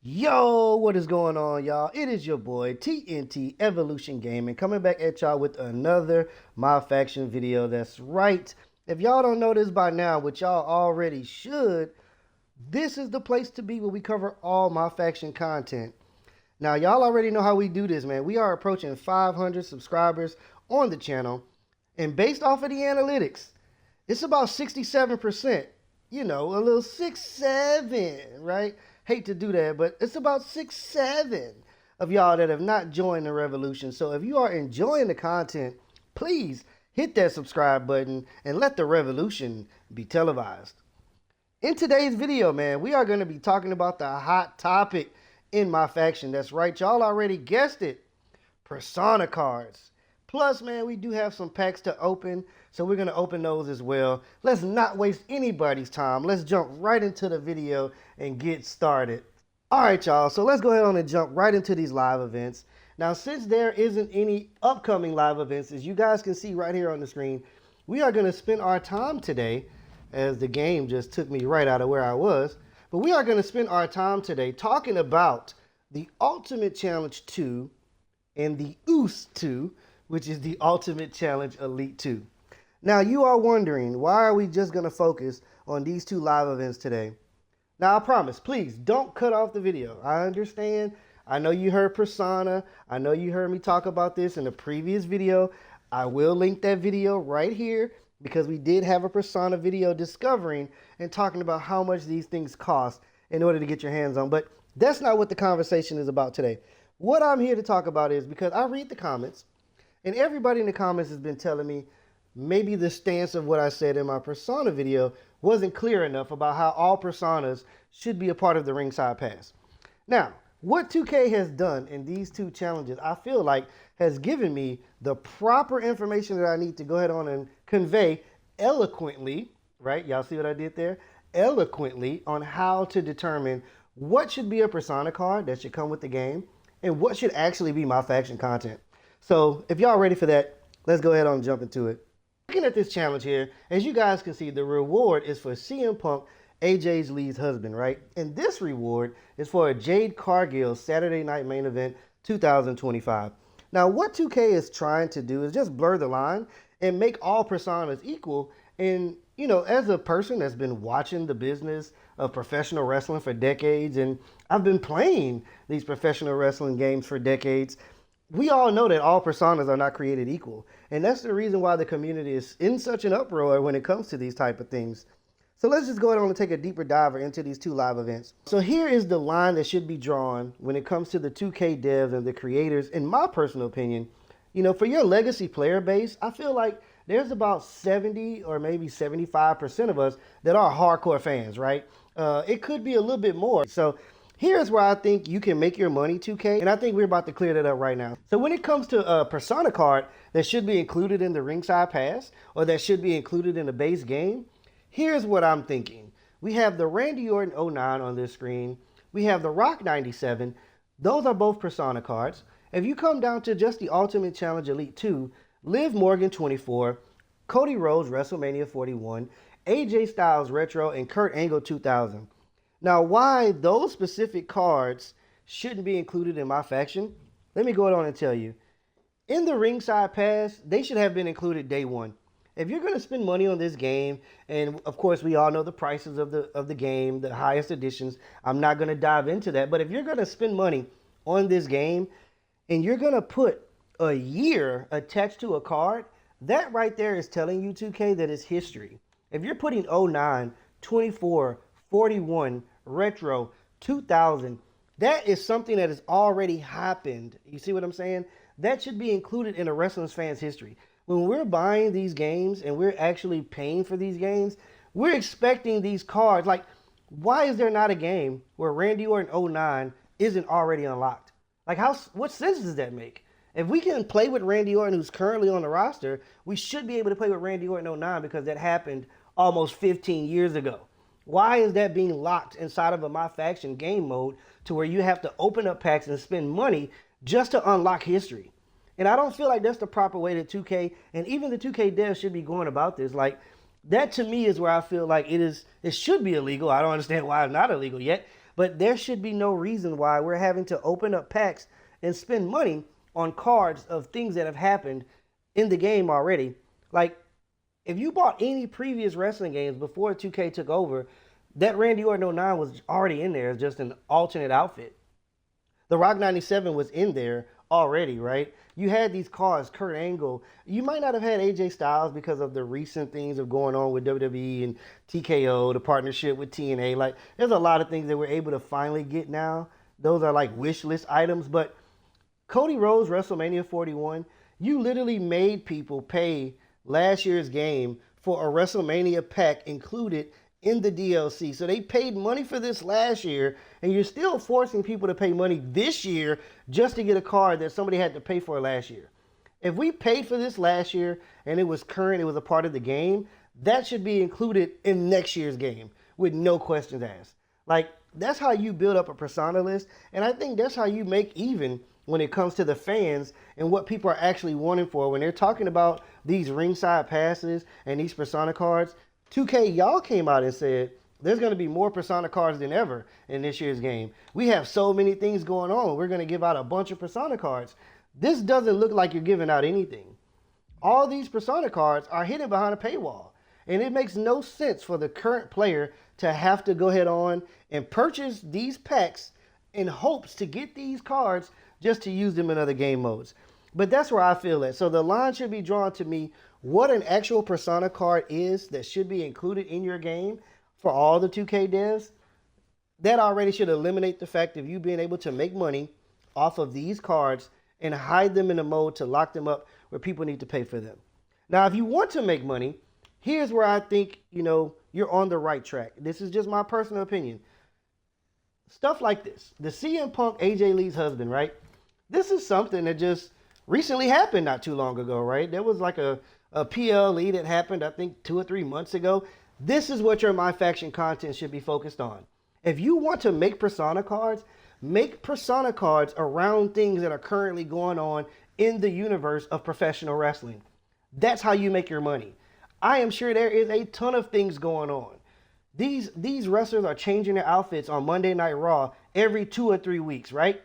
Yo, what is going on, y'all? It is your boy TNTEvolution Gaming coming back at y'all with another MyFaction video. That's right. If y'all don't know this by now, which y'all already should, this is the place to be where we cover all MyFaction content. Now, y'all already know how we do this, man. We are approaching 500 subscribers on the channel, and based off of the analytics, it's about 67%. You know, a little 6-7, right? Hate to do that, but it's about 6-7 of y'all that have not joined the revolution. So if you are enjoying the content, please hit that subscribe button and let the revolution be televised. In today's video, man, we are going to be talking about the hot topic in MyFaction. That's right, y'all already guessed it. Persona cards. Plus, man, we do have some packs to open, so we're going to open those as well. Let's not waste anybody's time. Let's jump right into the video and get started. All right, y'all, so let's go ahead on and jump right into these live events. Now, since there isn't any upcoming live events, as you guys can see right here on the screen, we are going to spend our time today, as the game just took me right out of where I was, but we are going to spend our time today talking about the Ultimate Challenge 2 and the US2, which is the Ultimate Challenge Elite 2. Now, you are wondering, why are we just going to focus on these two live events today? Now, I promise, please don't cut off the video. I understand. I know you heard Persona. I know you heard me talk about this in the previous video. I will link that video right here because we did have a Persona video discovering and talking about how much these things cost in order to get your hands on. But that's not what the conversation is about today. What I'm here to talk about is because I read the comments, and everybody in the comments has been telling me maybe the stance of what I said in my Persona video wasn't clear enough about how all Personas should be a part of the ringside pass. Now, what 2K has done in these two challenges, I feel like has given me the proper information that I need to go ahead on and convey eloquently, right? Y'all see what I did there? Eloquently on how to determine what should be a Persona card that should come with the game and what should actually be MyFaction content. So if y'all ready for that, let's go ahead and jump into it. Looking at this challenge here, as you guys can see, the reward is for CM Punk, AJ Lee's husband, right? And this reward is for a Jade Cargill Saturday Night Main Event 2025. Now, what 2K is trying to do is just blur the line and make all personas equal. And, you know, as a person that's been watching the business of professional wrestling for decades, and I've been playing these professional wrestling games for decades, we all know that all personas are not created equal. And that's the reason why the community is in such an uproar when it comes to these type of things. So let's just go ahead and take a deeper dive into these two live events. So here is the line that should be drawn when it comes to the 2K devs and the creators, in my personal opinion. You know, for your legacy player base, I feel like there's about 70 or maybe 75% of us that are hardcore fans, right? It could be a little bit more. So here's where I think you can make your money, 2K, and I think we're about to clear that up right now. So when it comes to a Persona card that should be included in the ringside pass or that should be included in the base game, here's what I'm thinking. We have the Randy Orton 09 on this screen. We have the Rock 97. Those are both Persona cards. If you come down to just the Ultimate Challenge Elite 2, Liv Morgan 24, Cody Rhodes WrestleMania 41, AJ Styles Retro, and Kurt Angle 2000. Now, why those specific cards shouldn't be included in MyFaction, let me go on and tell you. In the ringside pass, they should have been included day one. If you're going to spend money on this game, and of course we all know the prices of the game, the highest editions, I'm not going to dive into that, but if you're going to spend money on this game and you're going to put a year attached to a card, that right there is telling you, 2K, that it's history. If you're putting 09, 24, 41, Retro, 2000, that is something that has already happened. You see what I'm saying? That should be included in a wrestling fan's history. When we're buying these games and we're actually paying for these games, we're expecting these cards. Like, why is there not a game where Randy Orton 09 isn't already unlocked? Like, what sense does that make? If we can play with Randy Orton, who's currently on the roster, we should be able to play with Randy Orton 09 because that happened almost 15 years ago. Why is that being locked inside of a MyFaction game mode to where you have to open up packs and spend money just to unlock history? And I don't feel like that's the proper way that 2K and even the 2K devs should be going about this. Like, that to me is where I feel like it should be illegal. I don't understand why it's not illegal yet. But there should be no reason why we're having to open up packs and spend money on cards of things that have happened in the game already. Like, if you bought any previous wrestling games before 2K took over, that Randy Orton 09 was already in there as just an alternate outfit. The Rock 97 was in there already, right? You had these cards, Kurt Angle. You might not have had AJ Styles because of the recent things of going on with WWE and TKO, the partnership with TNA. Like, there's a lot of things that we're able to finally get now. Those are like wish list items. But Cody Rhodes, WrestleMania 41, you literally made people pay last year's game for a WrestleMania pack included in the DLC. So they paid money for this last year, and you're still forcing people to pay money this year just to get a card that somebody had to pay for last year. If we paid for this last year and it was current, it was a part of the game, that should be included in next year's game with no questions asked. Like, that's how you build up a persona list, and I think that's how you make even when it comes to the fans and what people are actually wanting for. When they're talking about these ringside passes and these persona cards, 2K, y'all came out and said there's going to be more persona cards than ever in this year's game. We have so many things going on. We're going to give out a bunch of persona cards. This doesn't look like you're giving out anything. All these persona cards are hidden behind a paywall. And it makes no sense for the current player to have to go ahead on and purchase these packs in hopes to get these cards just to use them in other game modes. But that's where I feel at. So the line should be drawn to me what an actual persona card is that should be included in your game for all the 2K devs. That already should eliminate the fact of you being able to make money off of these cards and hide them in a mode to lock them up where people need to pay for them. Now, if you want to make money, here's where I think, you're on the right track. This is just my personal opinion. Stuff like this. The CM Punk AJ Lee's husband, right? This is something that just recently happened not too long ago, right? There was like a PLE that happened, I think 2 or 3 months ago. This is what your MyFaction content should be focused on. If you want to make persona cards, make persona cards around things that are currently going on in the universe of professional wrestling. That's how you make your money. I am sure there is a ton of things going on. These wrestlers are changing their outfits on Monday Night Raw every 2 or 3 weeks, right?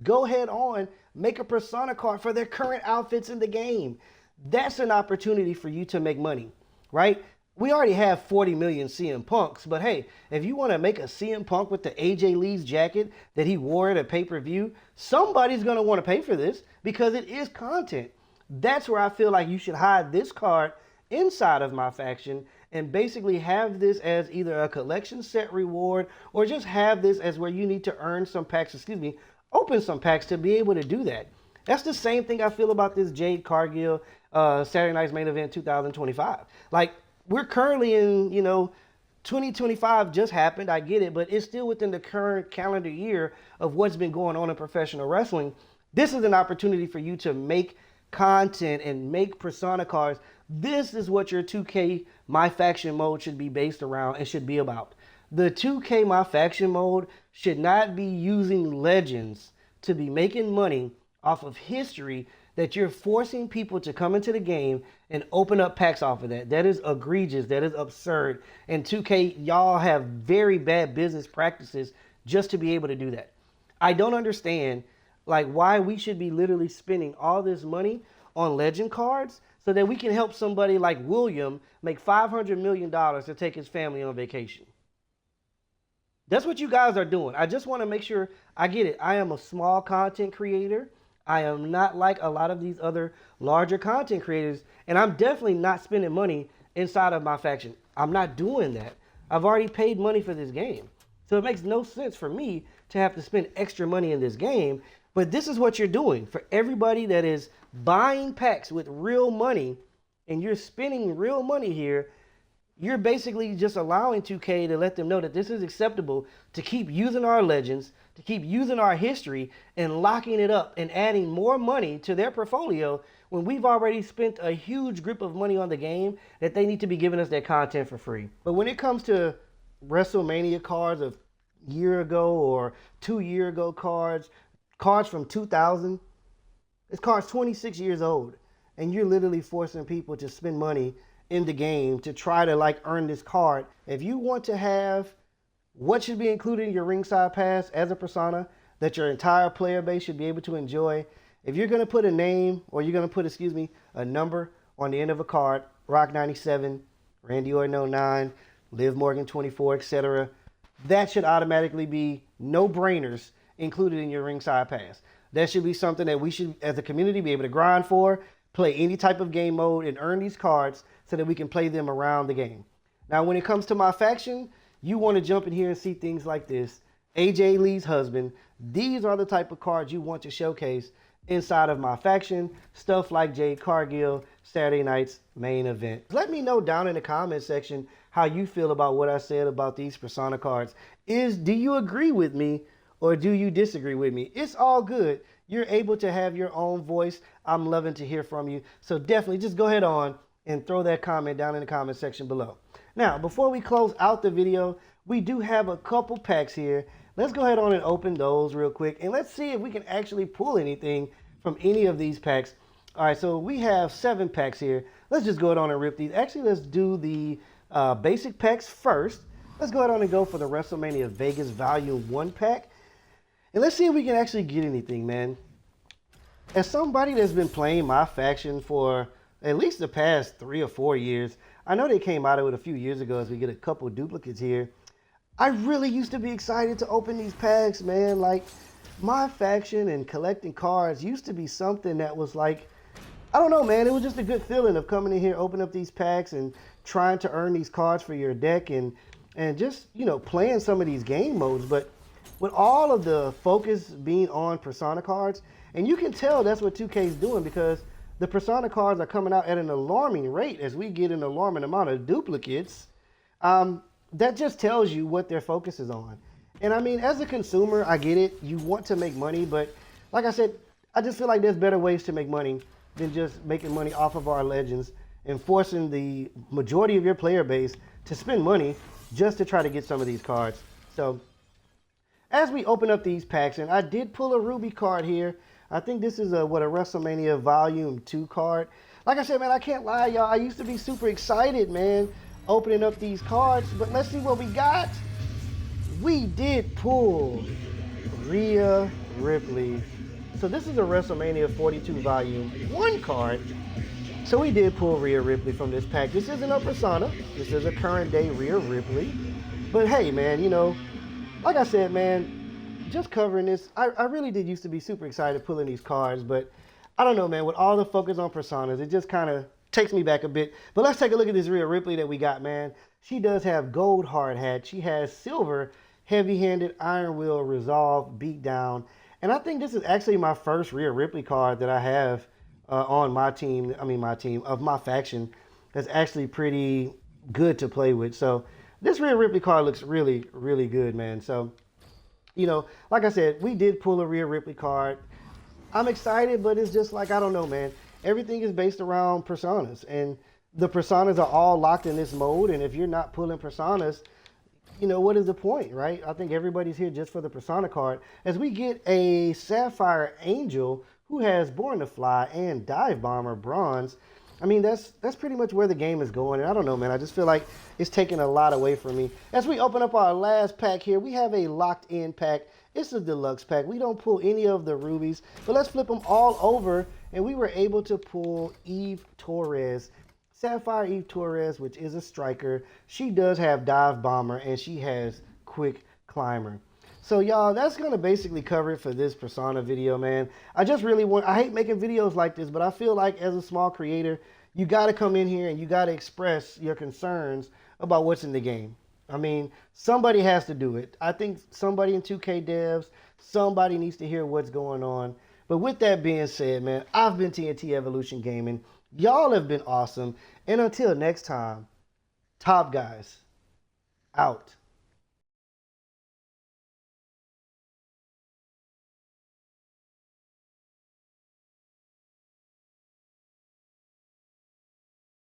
Go ahead on, make a persona card for their current outfits in the game. That's an opportunity for you to make money, right? We already have 40 million CM Punks, but hey, if you want to make a CM Punk with the AJ Lee's jacket that he wore at a pay-per-view, somebody's going to want to pay for this because it is content. That's where I feel like you should hide this card inside of MyFaction and basically have this as either a collection set reward or just have this as where you need to earn some packs, open some packs to be able to do that. That's the same thing I feel about this Jade Cargill Saturday Night's Main Event 2025. Like, we're currently in, 2025 just happened, I get it, but it's still within the current calendar year of what's been going on in professional wrestling. This is an opportunity for you to make content and make persona cards. This is what your 2K MyFaction mode should be based around and should be about. The 2K MyFaction mode should not be using legends to be making money off of history that you're forcing people to come into the game and open up packs off of that. That is egregious. That is absurd. And 2K, y'all have very bad business practices just to be able to do that. I don't understand why we should be literally spending all this money on legend cards so that we can help somebody like William make $500 million to take his family on vacation. That's what you guys are doing. I just want to make sure I get it. I am a small content creator. I am not like a lot of these other larger content creators, and I'm definitely not spending money inside of MyFaction. I'm not doing that. I've already paid money for this game. So it makes no sense for me to have to spend extra money in this game, but this is what you're doing. For everybody that is buying packs with real money, and you're spending real money here, you're basically just allowing 2K to let them know that this is acceptable to keep using our legends, to keep using our history and locking it up and adding more money to their portfolio when we've already spent a huge grip of money on the game that they need to be giving us their content for free. But when it comes to WrestleMania cards of a year ago or 2 year ago cards from 2000, this card's 26 years old, and you're literally forcing people to spend money in the game to try to earn this card. If you want to have what should be included in your ringside pass as a persona that your entire player base should be able to enjoy. If you're going to put a name, or you're going to put, a number on the end of a card, Rock 97, Randy Orton 09, Liv Morgan 24, etc., that should automatically be no-brainers included in your ringside pass. That should be something that we should, as a community, be able to grind for, play any type of game mode, and earn these cards so that we can play them around the game. Now, when it comes to MyFaction, you want to jump in here and see things like this. AJ Lee's husband. These are the type of cards you want to showcase inside of MyFaction. Stuff like Jade Cargill, Saturday night's main event. Let me know down in the comment section how you feel about what I said about these persona cards. Do you agree with me or do you disagree with me? It's all good. You're able to have your own voice. I'm loving to hear from you. So definitely just go ahead on and throw that comment down in the comment section below. Now, before we close out the video, we do have a couple packs here. Let's go ahead on and open those real quick, and let's see if we can actually pull anything from any of these packs. All right, so we have 7 packs here. Let's just go ahead on and rip these. Actually, let's do the basic packs first. Let's go ahead on and go for the WrestleMania Vegas Volume 1 pack. And let's see if we can actually get anything, man. As somebody that's been playing MyFaction for at least the past 3 or 4 years, I know they came out of it a few years ago as we get a couple duplicates here. I really used to be excited to open these packs, man. Like, MyFaction and collecting cards used to be something that was like, I don't know, man. It was just a good feeling of coming in here, opening up these packs and trying to earn these cards for your deck and just, you know, playing some of these game modes. But with all of the focus being on persona cards, and you can tell that's what 2K is doing, because the persona cards are coming out at an alarming rate as we get an alarming amount of duplicates. That just tells you what their focus is on. And I mean, as a consumer, I get it. You want to make money, but like I said, I just feel like there's better ways to make money than just making money off of our legends and forcing the majority of your player base to spend money just to try to get some of these cards. So as we open up these packs, and I did pull a Ruby card here. I think this is a WrestleMania Volume 2 card. Like I said, man, I can't lie, y'all. I used to be super excited, man, opening up these cards. But let's see what we got. We did pull Rhea Ripley. So this is a WrestleMania 42 Volume 1 card. So we did pull Rhea Ripley from this pack. This isn't a persona. This is a current day Rhea Ripley. But hey, man, you know, like I said, man, just covering this, I really did used to be super excited pulling these cards, but I don't know, man, with all the focus on personas, it just kind of takes me back a bit. But let's take a look at this Rhea Ripley that we got, man. She does have gold hard hat. She has silver heavy-handed iron will resolve beatdown. And I think this is actually my first Rhea Ripley card that I have on my team of MyFaction that's actually pretty good to play with. So this Rhea Ripley card looks really, really good, man. So, you know, like I said, we did pull a Rhea Ripley card. I'm excited, but it's just like, I don't know, man. Everything is based around personas, and the personas are all locked in this mode. And if you're not pulling personas, you know, what is the point, right? I think everybody's here just for the persona card. As we get a Sapphire Angel who has Born to Fly and Dive Bomber bronze. I mean, that's pretty much where the game is going. And I don't know, man. I just feel like it's taking a lot away from me. As we open up our last pack here, we have a locked-in pack. It's a deluxe pack. We don't pull any of the rubies, but let's flip them all over. And we were able to pull Eve Torres. Sapphire Eve Torres, which is a striker. She does have Dive Bomber, and she has Quick Climber. So, y'all, that's going to basically cover it for this Persona video, man. I hate making videos like this, but I feel like as a small creator, you got to come in here and you got to express your concerns about what's in the game. I mean, somebody has to do it. I think somebody in 2K devs, somebody needs to hear what's going on. But with that being said, man, I've been TNTEvolution Gaming. Y'all have been awesome. And until next time, Top Guys, out.